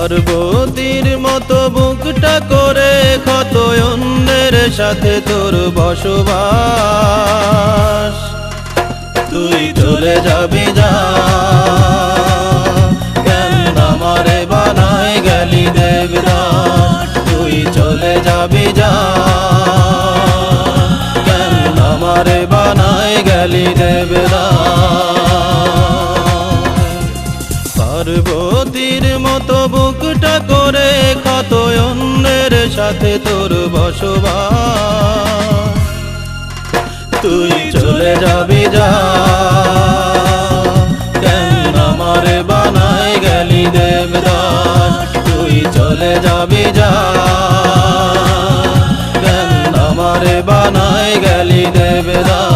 পার্বতীর মতো বুকটা করে ক্ষত অন্যের সাথে তোর বসবাস। তুই চলে যাবি যা, কেন আমারে বানায় গেলি দেবদাস। তুই চলে যাবি যা, কেন আমারে বানায় গেলি দেবদাস। পার্বতীর মতো বুকটা করে ক্ষত অন্যের সাথে তোর বসবাস। তুই চলে যাবি যা, কেন আমারে বানায় গেলি দেবদাস। তুই চলে যাবি যা, কেন আমারে বানায় গেলি দেবদাস।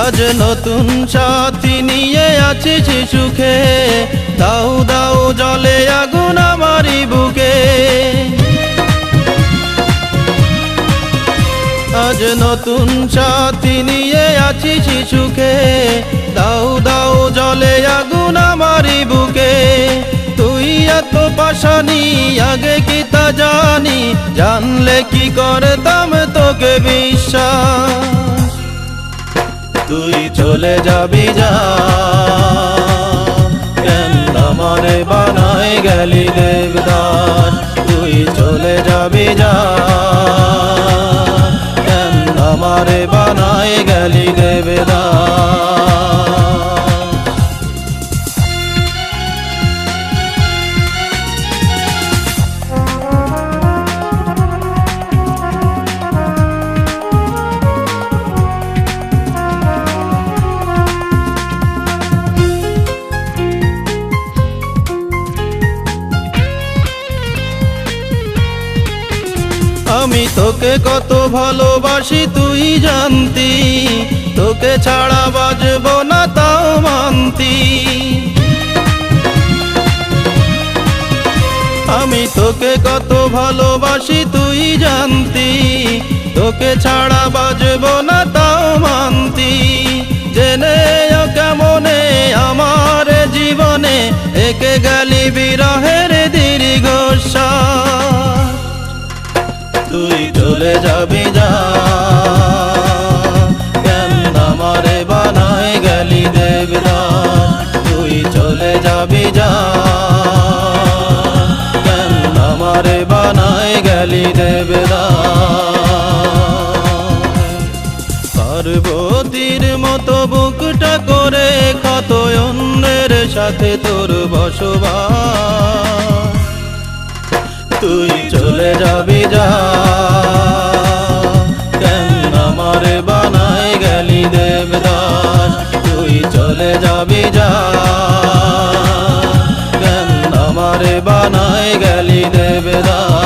আজ নতুন সাথী নিয়ে আছিস সুখে, দাও দাও জলে আগুন আমারি বুকে। আজ নতুন সাথী নিয়ে আছিস সুখে, দাও দাও জলে আগুন আমারি বুকে। তুই এত পাশানি আগে কি তা জানি, জানলে কি করতাম তোকে বিশ্বাস। তুই চলে যাবি যা, কেন আমারে বানায় গেলি দেবদাস। তুই চলে যাবি যা, কেন আমারে বানায় গেলি দেবদাস। আমি তোকে কত ভালোবাসি তুই জানতি, তোকে ছাড়া বাজব না তাও মানতি। আমি তোকে কত ভালোবাসি তুই জানতি, তোকে ছাড়া বাজব না তাও মানতি। জেনে কেমনে আমার জীবনে একে গেলি বিরহের দীর্ঘশ্বাস। তুই চলে যাবি যা, কেন আমারে বানায় গেলি দেবদাস। তুই চলে যাবি যা, কেন আমারে বানায় গেলি দেবদাস। পার্বতীর মতো বুকটা করে ক্ষত অন্যের সাথে তোর বসবাস। তুই চলে যাবি যা, কেন আমারে বানায় গেলি দেবদাস। তুই চলে যাবি যা, কেন আমারে বানায় গেলি দেবদাস।